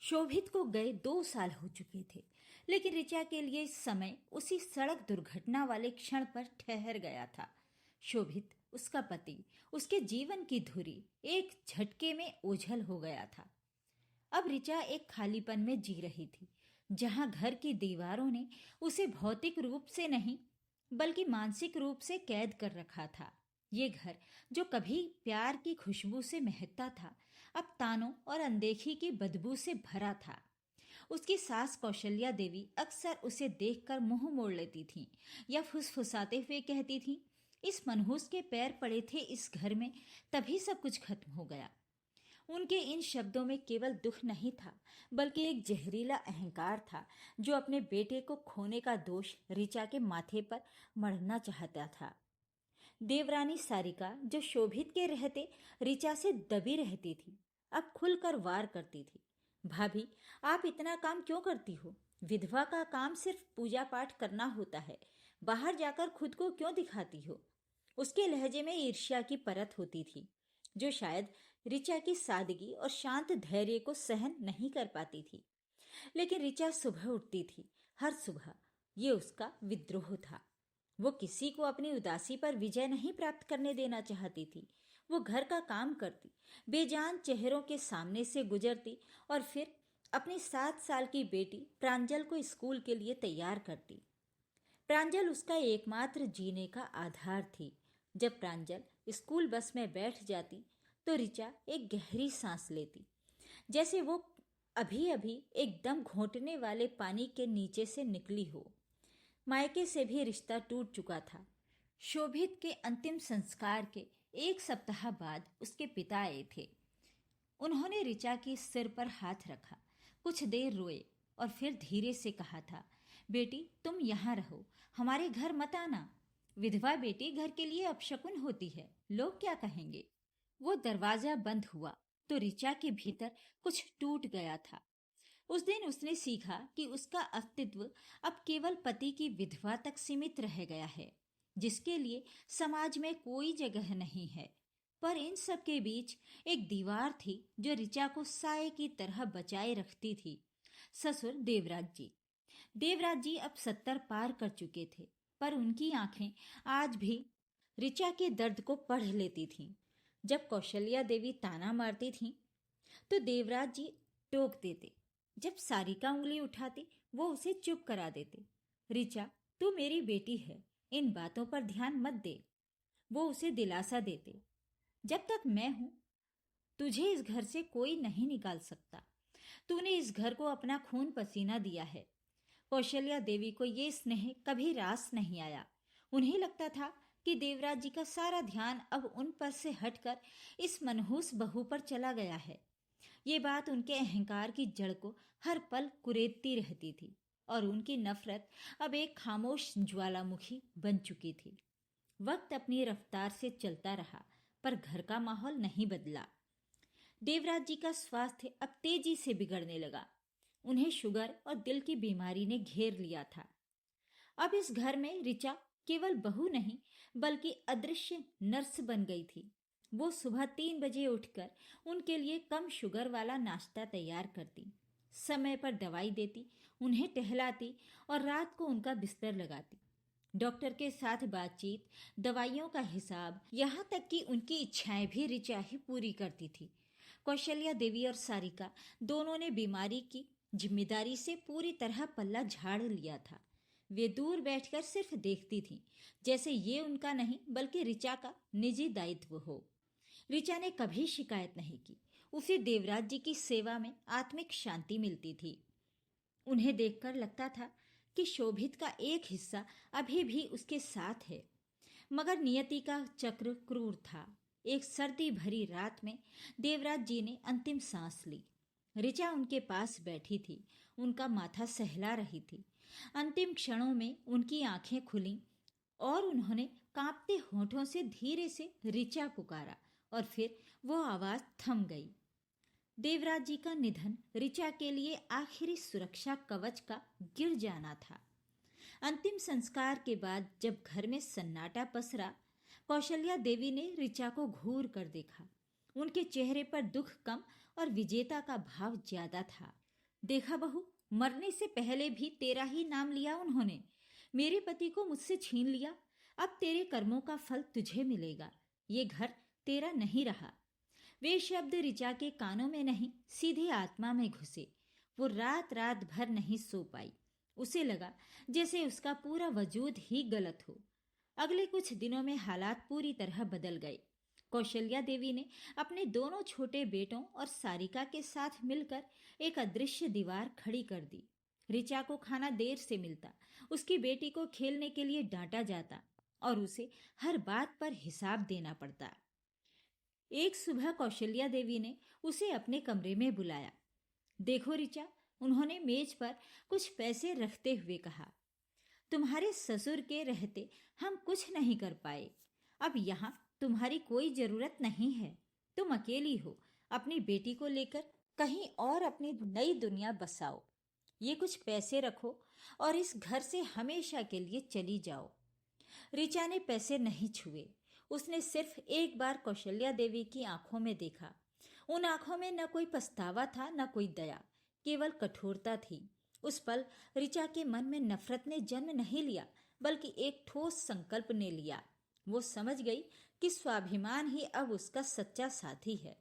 शोभित को गए 2 साल हो चुके थे, लेकिन ऋचा के लिए समय उसी सड़क दुर्घटना वाले क्षण पर ठहर गया था। शोभित, उसका पति, उसके जीवन की धुरी एक झटके में ओझल हो गया था। अब ऋचा एक खालीपन में जी रही थी, जहां घर की दीवारों ने उसे भौतिक रूप से नहीं बल्कि मानसिक रूप से कैद कर रखा था। ये घर जो कभी प्यार की खुशबू से महकता था, अब तानों और अनदेखी की बदबू से भरा था। उसकी सास कौशल्या देवी अक्सर उसे देखकर मुंह मोड़ लेती थीं या फुसफुसाते हुए कहती थीं, इस मनहूस के पैर पड़े थे इस घर में, तभी सब कुछ खत्म हो गया। उनके इन शब्दों में केवल दुख नहीं था, बल्कि एक जहरीला अहंकार था जो अपने बेटे को खोने का दोष ऋचा के माथे पर मढ़ना चाहता था। देवरानी सारिका, जो शोभित के रहते ऋचा से दबी रहती थी, अब खुलकर वार करती थी। भाभी, आप इतना काम क्यों करती हो? विधवा का काम सिर्फ पूजा पाठ करना होता है। बाहर जाकर खुद को क्यों दिखाती हो? उसके लहजे में ईर्ष्या की परत होती थी, जो शायद ऋचा की सादगी और शांत धैर्य को सहन नहीं कर पाती थी। लेकिन ऋचा सुबह उठती थी, हर सुबह। ये उसका विद्रोह था। वो किसी को अपनी उदासी पर विजय नहीं प्राप्त करने देना चाहती थी। वो घर का काम करती, बेजान चेहरों के सामने से गुजरती और फिर अपनी 7 साल की बेटी प्रांजल को स्कूल के लिए तैयार करती। प्रांजल उसका एकमात्र जीने का आधार थी। जब प्रांजल स्कूल बस में बैठ जाती तो ऋचा एक गहरी सांस लेती, जैसे वो अभी अभी एकदम घोंटने वाले पानी के नीचे से निकली हो। मायके से भी रिश्ता टूट चुका था। शोभित के अंतिम संस्कार के 1 सप्ताह बाद उसके पिता आए थे। उन्होंने ऋचा के सिर पर हाथ रखा, कुछ देर रोए और फिर धीरे से कहा था, बेटी, तुम यहाँ रहो, हमारे घर मत आना। विधवा बेटी घर के लिए अपशकुन होती है, लोग क्या कहेंगे? वो दरवाजा बंद हुआ तो ऋचा के भीतर कुछ टूट गया था। उस दिन उसने सीखा कि उसका अस्तित्व अब केवल पति की विधवा तक सीमित रह गया है, जिसके लिए समाज में कोई जगह नहीं है। पर इन सब के बीच एक दीवार थी जो ऋचा को साए की तरह बचाए रखती थी। ससुर देवराज जी। देवराज जी अब 70 पार कर चुके थे, पर उनकी आंखें आज भी ऋचा के दर्द को पढ़ लेती थीं। जब कौशल्या देवी ताना मारती थीं, तो देवराज जी टोक देते। जब सारिका उंगली उठाती, वो उसे चुप करा देते। ऋचा, तू मेरी बेटी है, इन बातों पर ध्यान मत दे, वो उसे दिलासा देते। जब तक मैं हूं, तुझे इस घर से कोई नहीं निकाल सकता। तूने इस घर को अपना खून पसीना दिया है। कौशल्या देवी को ये स्नेह कभी रास नहीं आया। उन्हें लगता था कि देवराज जी का सारा ध्यान अब उन पर से हटकर इस मनहूस बहू पर चला गया है। ये बात उनके अहंकार की जड़ को हर पल कुरेदती रहती थी और उनकी नफरत अब एक खामोश ज्वालामुखी बन चुकी थी। वक्त अपनी रफ्तार से चलता रहा, पर घर का माहौल नहीं बदला। देवराज जी का स्वास्थ्य अब तेजी से बिगड़ने लगा। उन्हें शुगर और दिल की बीमारी ने घेर लिया था। अब इस घर में ऋचा केवल बहू नहीं, बल्कि अदृश्य नर्स बन गई थी। वो सुबह 3 बजे उठकर उनके लिए कम शुगर वाला नाश्ता तैयार करती, समय पर दवाई देती, उन्हें टहलाती और रात को उनका बिस्तर लगाती। डॉक्टर के साथ बातचीत, दवाइयों का हिसाब, यहाँ तक कि उनकी इच्छाएं भी ऋचा ही पूरी करती थी। कौशल्या देवी और सारिका दोनों ने बीमारी की जिम्मेदारी से पूरी तरह पल्ला झाड़ लिया था। वे दूर बैठकर सिर्फ देखती थीं, जैसे ये उनका नहीं बल्कि ऋचा का निजी दायित्व हो। ऋचा ने कभी शिकायत नहीं की। उसे देवराज जी की सेवा में आत्मिक शांति मिलती थी। उन्हें देखकर लगता था कि शोभित का एक हिस्सा अभी भी उसके साथ है। मगर नियति का चक्र क्रूर था। एक सर्दी भरी रात में देवराज जी ने अंतिम सांस ली। ऋचा उनके पास बैठी थी, उनका माथा सहला रही थी। अंतिम क्षणों में उनकी आंखें खुलीं और उन्होंने कांपते होठों से धीरे से ऋचा पुकारा और फिर वो आवाज थम गई। देवराज जी का निधन ऋचा के लिए आखिरी सुरक्षा कवच का गिर जाना था। अंतिम संस्कार के बाद जब घर में सन्नाटा पसरा, कौशल्या देवी ने ऋचा को घूर कर देखा। उनके चेहरे पर दुख कम और विजेता का भाव ज्यादा था। देखा बहू, मरने से पहले भी तेरा ही नाम लिया उन्होंने। मेरे पति को मुझसे छीन लिया। अब तेरे कर्मों का फल तुझे मिलेगा। ये घर तेरा नहीं रहा। वे शब्द ऋचा के कानों में नहीं, सीधे आत्मा में घुसे। वो रात रात भर नहीं सो पाई। उसे लगा जैसे उसका पूरा वजूद ही गलत हो। अगले कुछ दिनों में हालात पूरी तरह बदल गए। कौशल्या देवी ने अपने दोनों छोटे बेटों और सारिका के साथ मिलकर एक अदृश्य दीवार खड़ी कर दी। ऋचा को खाना देर से मिलता, उसकी बेटी को खेलने के लिए डांटा जाता और उसे हर बात पर हिसाब देना पड़ता। एक सुबह कौशल्या देवी ने उसे अपने कमरे में बुलाया। देखो ऋचा, उन्होंने मेज पर कुछ पैसे रखते हुए कहा, तुम्हारे ससुर के रहते हम कुछ नहीं कर पाए। अब यहाँ तुम्हारी कोई जरूरत नहीं है। तुम अकेली हो। अपनी बेटी को लेकर कहीं और अपनी नई दुनिया बसाओ। ये कुछ पैसे रखो और इस घर से हमेशा के लिए चली जाओ। ऋचा ने पैसे नहीं छुए। उसने सिर्फ एक बार कौशल्या देवी की आंखों में देखा। उन आंखों में न कोई पछतावा था, न कोई दया, केवल कठोरता थी। उस पल ऋचा के मन में नफरत ने जन्म नहीं लिया, बल्कि एक ठोस संकल्प ने लिया। वो समझ गई कि स्वाभिमान ही अब उसका सच्चा साथी है।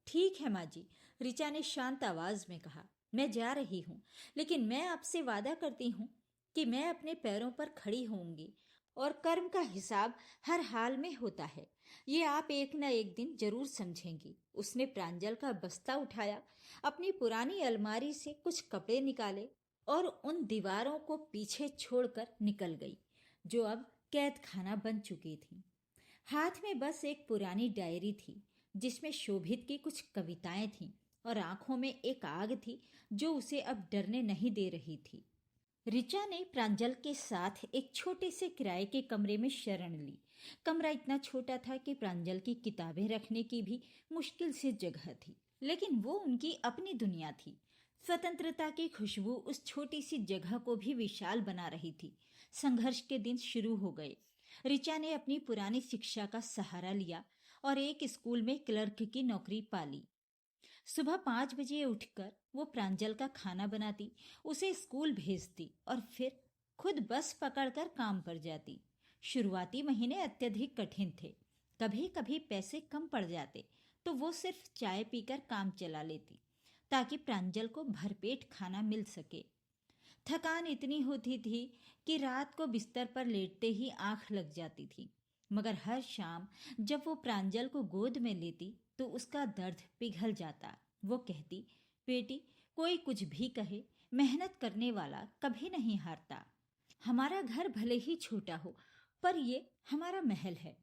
ठीक है माँ जी, ऋचा ने शांत आवाज में कहा, मैं जा रही हूँ, लेकिन मैं आपसे वादा करती हूँ कि मैं अपने पैरों पर खड़ी होऊंगी और कर्म का हिसाब हर हाल में होता है। ये आप एक न एक दिन जरूर समझेंगी। उसने प्रांजल का बस्ता उठाया, अपनी पुरानी अलमारी से कुछ कपड़े निकाले और उन दीवारों को पीछे छोड़कर निकल गई, जो अब कैद खाना बन चुकी थी। हाथ में बस एक पुरानी डायरी थी, जिसमें शोभित की कुछ कविताएं थीं और आंखों में एक आग थी जो उसे अब डरने नहीं दे रही थी। ऋचा ने प्रांजल के साथ एक छोटे से किराए के कमरे में शरण ली। कमरा इतना छोटा था कि प्रांजल की किताबें रखने की भी मुश्किल से जगह थी, लेकिन वो उनकी अपनी दुनिया थी। स्वतंत्रता की खुशबू उस छोटी सी जगह को भी विशाल बना रही थी। संघर्ष के दिन शुरू हो गए। ऋचा ने अपनी पुरानी शिक्षा का सहारा लिया और एक स्कूल में क्लर्क की नौकरी पाली। सुबह 5 बजे उठकर वो प्रांजल का खाना बनाती, उसे स्कूल भेजती और फिर खुद बस पकड़कर काम पर जाती। शुरुआती महीने अत्यधिक कठिन थे। कभी कभी पैसे कम पड़ जाते तो वो सिर्फ चाय पीकर काम चला लेती, ताकि प्रांजल को भरपेट खाना मिल सके। थकान इतनी होती थी कि रात को बिस्तर पर लेटते ही आंख लग जाती थी, मगर हर शाम जब वो प्रांजल को गोद में लेती तो उसका दर्द पिघल जाता। वो कहती, बेटी, कोई कुछ भी कहे, मेहनत करने वाला कभी नहीं हारता। हमारा घर भले ही छोटा हो, पर ये हमारा महल है।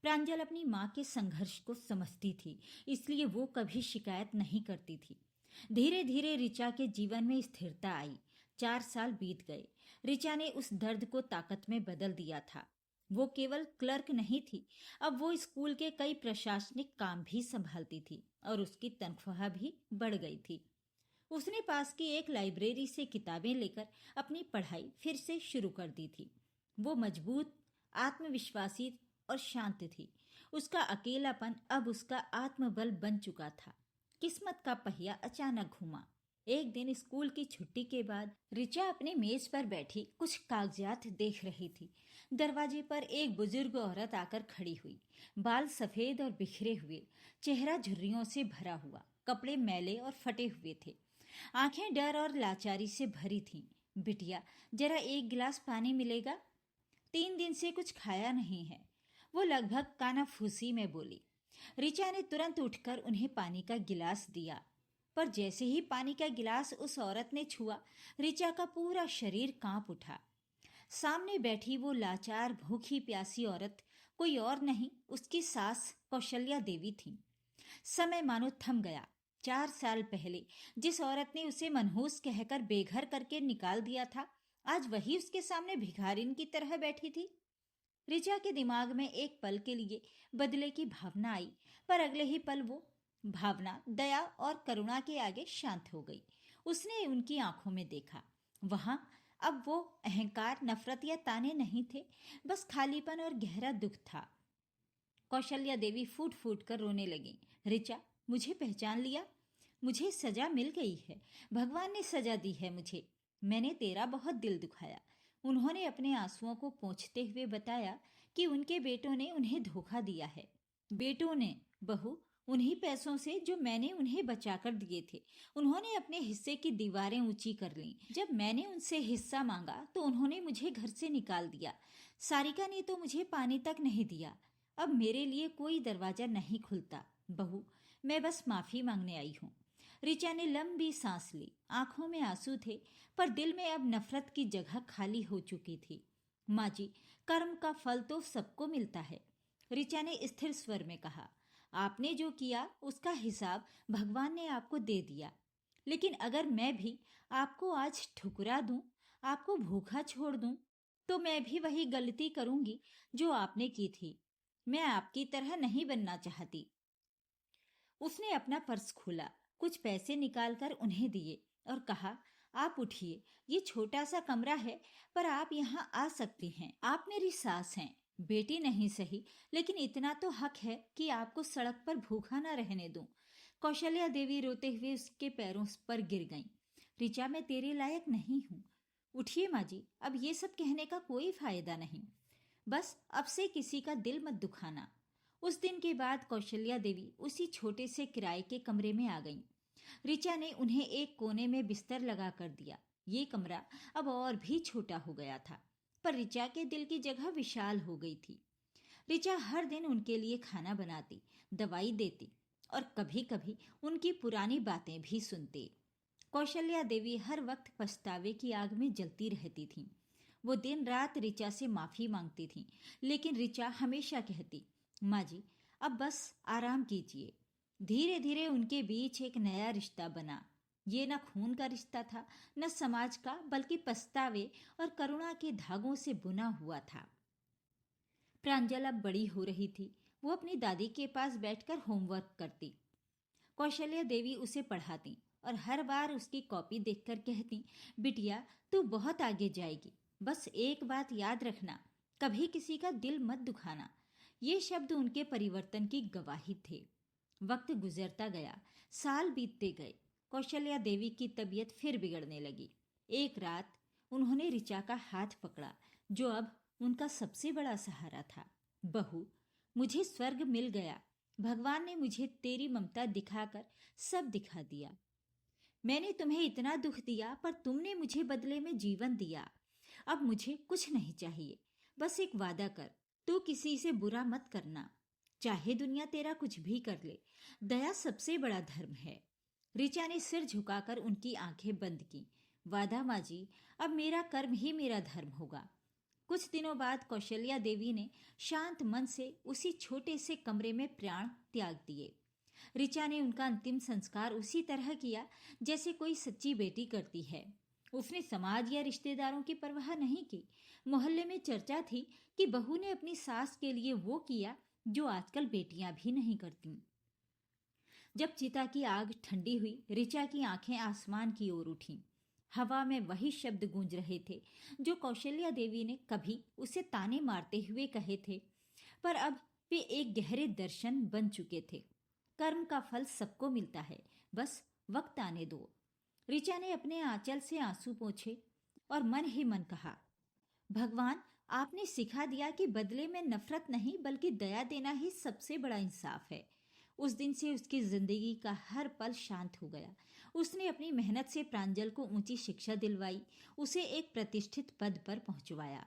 प्रांजल अपनी माँ के संघर्ष को समझती थी, इसलिए वो कभी शिकायत नहीं करती थी। धीरे धीरे ऋचा के जीवन में स्थिरता आई। 4 साल बीत गए। ऋचा ने उस दर्द को ताकत में बदल दिया था। वो केवल क्लर्क नहीं थी, अब वो स्कूल के कई प्रशासनिक काम भी संभालती थी और उसकी तनख्वाह भी बढ़ गई थी। उसने पास की एक लाइब्रेरी से किताबें लेकर अपनी पढ़ाई फिर से शुरू कर दी थी। वो मजबूत, आत्मविश्वासी और शांत थी। उसका अकेलापन अब उसका आत्मबल बन चुका था। किस्मत का पहिया अचानक घूमा। एक दिन स्कूल की छुट्टी के बाद ऋचा अपने मेज पर बैठी कुछ कागजात देख रही थी। दरवाजे पर एक बुजुर्ग औरत आकर खड़ी हुई। बाल सफेद और बिखरे हुए, चेहरा झुर्रियों से भरा हुआ, कपड़े मैले और फटे हुए थे। आंखें डर और लाचारी से भरी थीं। बिटिया, जरा एक गिलास पानी मिलेगा? 3 दिन से कुछ खाया नहीं है, वो लगभग कानाफूसी में बोली। ऋचा ने तुरंत उठकर उन्हें पानी का गिलास दिया, पर जैसे ही पानी का गिलास उस औरत ने छुआ, ऋचा का पूरा शरीर कांप उठा। सामने बैठी वो लाचार, भूखी प्यासी औरत कोई और नहीं, उसकी सास कौशल्या देवी थी। समय मानो थम गया। 4 साल पहले जिस औरत ने उसे मनहूस कहकर बेघर करके निकाल दिया था, आज वही उसके सामने भिखारिन की तरह बैठी थी। ऋचा के दिमाग में एक पल के लिए बदले की भावना आई, पर अगले ही पल वो भावना दया और करुणा के आगे शांत हो गई। उसने उनकी आंखों में देखा। वहां अब वो अहंकार, नफरत या ताने नहीं थे, बस खालीपन और गहरा दुख था। कौशल्या देवी फूट फूट कर रोने लगी। ऋचा, मुझे पहचान लिया? मुझे सजा मिल गई है। भगवान ने सजा दी है मुझे। मैंने तेरा बहुत दिल दुखाया। उन्होंने अपने आंसुओं को पोंछते हुए बताया कि उनके बेटों ने उन्हें धोखा दिया है। बेटों ने? बहू, उन्हीं पैसों से जो मैंने उन्हें बचाकर दिए थे। उन्होंने अपने हिस्से की दीवारें ऊंची कर लीं। जब मैंने उनसे हिस्सा मांगा तो उन्होंने मुझे घर से निकाल दिया। सारिका ने तो मुझे पानी तक नहीं दिया। अब मेरे लिए कोई दरवाजा नहीं खुलता। बहू, मैं बस माफी मांगने आई हूँ। ऋचा ने लंबी सांस ली। आंखों में आंसू थे, पर दिल में अब नफरत की जगह खाली हो चुकी थी। माँ जी, कर्म का फल तो सबको मिलता है, ऋचा ने स्थिर स्वर में कहा। आपने जो किया उसका हिसाब भगवान ने आपको दे दिया। लेकिन अगर मैं भी आपको आज ठुकरा दूं, आपको भूखा छोड़ दूं, तो मैं भी वही गलती करूंगी जो आपने की थी। मैं आपकी तरह नहीं बनना चाहती। उसने अपना पर्स खोला, कुछ पैसे निकालकर उन्हें दिए और कहा, आप उठिए। ये छोटा सा कमरा है, पर आप यहाँ आ सकती हैं। आप मेरी सास हैं, बेटी नहीं सही, लेकिन इतना तो हक है कि आपको सड़क पर भूखा न रहने दूं। कौशल्या देवी रोते हुए उसके पैरों पर गिर गईं। ऋचा, मैं तेरे लायक नहीं हूँ। उठिए माँ जी, अब ये सब कहने का कोई फायदा नहीं। बस अब से किसी का दिल मत दुखाना। उस दिन के बाद कौशल्या देवी उसी छोटे से किराए के कमरे में आ गईं। ऋचा ने उन्हें एक कोने में बिस्तर लगा कर दिया। ये कमरा अब और भी छोटा हो गया था, पर ऋचा के दिल की जगह विशाल हो गई थी। ऋचा हर दिन उनके लिए खाना बनाती, दवाई देती और कभी कभी उनकी पुरानी बातें भी सुनती। कौशल्या देवी हर वक्त पछतावे की आग में जलती रहती थीं। वो दिन रात ऋचा से माफी मांगती थीं, लेकिन ऋचा हमेशा कहती, माँ जी, अब बस आराम कीजिए। धीरे धीरे उनके बीच एक नया रिश्ता बना। ये न खून का रिश्ता था, न समाज का, बल्कि पछतावे और करुणा के धागों से बुना हुआ था। प्रांजल अब बड़ी हो रही थी। वो अपनी दादी के पास बैठकर होमवर्क करती। कौशल्या देवी उसे पढ़ाती और हर बार उसकी कॉपी देखकर कहती, बिटिया, तू बहुत आगे जाएगी। बस एक बात याद रखना, कभी किसी का दिल मत दुखाना। ये शब्द उनके परिवर्तन की गवाही थे। वक्त गुजरता गया, साल बीतते गए। कौशल्या देवी की तबीयत फिर बिगड़ने लगी। एक रात उन्होंने ऋचा का हाथ पकड़ा, जो अब उनका सबसे बड़ा सहारा था। बहू, मुझे स्वर्ग मिल गया। भगवान ने मुझे तेरी ममता दिखाकर सब दिखा दिया। मैंने तुम्हें इतना दुख दिया, पर तुमने मुझे बदले में जीवन दिया। अब मुझे कुछ नहीं चाहिए। बस एक वादा कर, तू किसी से बुरा मत करना, चाहे दुनिया तेरा कुछ भी कर ले। दया सबसे बड़ा धर्म है। ऋचा ने सिर झुकाकर उनकी आंखें बंद की। वादा माँ जी, अब मेरा कर्म ही मेरा धर्म होगा। कुछ दिनों बाद कौशल्या देवी ने शांत मन से उसी छोटे से कमरे में प्राण त्याग दिए। ऋचा ने उनका अंतिम संस्कार उसी तरह किया जैसे कोई सच्ची बेटी करती है। उसने समाज या रिश्तेदारों की परवाह नहीं की। मोहल्ले में चर्चा थी कि बहू ने अपनी सास के लिए वो किया जो आजकल बेटियां भी नहीं करती। जब चिता की आग ठंडी हुई, ऋचा की आंखें आसमान की ओर उठीं। हवा में वही शब्द गूंज रहे थे जो कौशल्या देवी ने कभी उसे ताने मारते हुए कहे थे, पर अब वे एक गहरे दर्शन बन चुके थे। कर्म का फल सबको मिलता है, बस वक्त आने दो। ऋचा ने अपने आंचल से आंसू पोंछे और मन ही मन कहा, भगवान, आपने सिखा दिया कि बदले में नफरत नहीं बल्कि दया देना ही सबसे बड़ा इंसाफ है। उस दिन से उसकी जिंदगी का हर पल शांत हो गया। उसने अपनी मेहनत से प्रांजल को ऊंची शिक्षा दिलवाई, उसे एक प्रतिष्ठित पद पर पहुंचवाया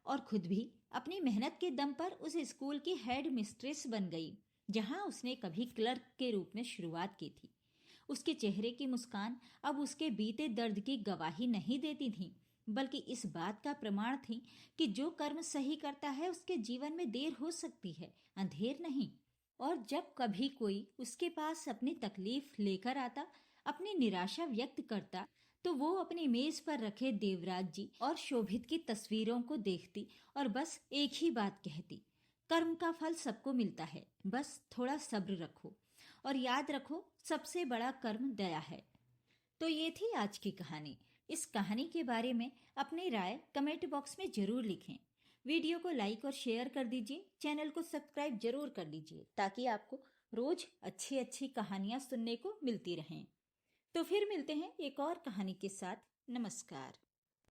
और खुद भी अपनी मेहनत के दम पर उस स्कूल की हेड मिस्ट्रेस बन गई जहां उसने कभी क्लर्क के रूप में शुरुआत की थी। उसके चेहरे की मुस्कान अब उसके बीते दर्द की गवाही नहीं देती थी, बल्कि इस बात का प्रमाण थी कि जो कर्म सही करता है उसके जीवन में देर हो सकती है, अंधेर नहीं। और जब कभी कोई उसके पास अपनी तकलीफ लेकर आता, अपनी निराशा व्यक्त करता, तो वो अपनी मेज पर रखे देवराज जी और शोभित की तस्वीरों को देखती और बस एक ही बात कहती, कर्म का फल सबको मिलता है, बस थोड़ा सब्र रखो और याद रखो, सबसे बड़ा कर्म दया है। तो ये थी आज की कहानी। इस कहानी के बारे में अपनी राय कमेंट बॉक्स में जरूर लिखें। वीडियो को लाइक और शेयर कर दीजिए। चैनल को सब्सक्राइब जरूर कर लीजिए ताकि आपको रोज अच्छी अच्छी कहानियां सुनने को मिलती रहें। तो फिर मिलते हैं एक और कहानी के साथ। नमस्कार।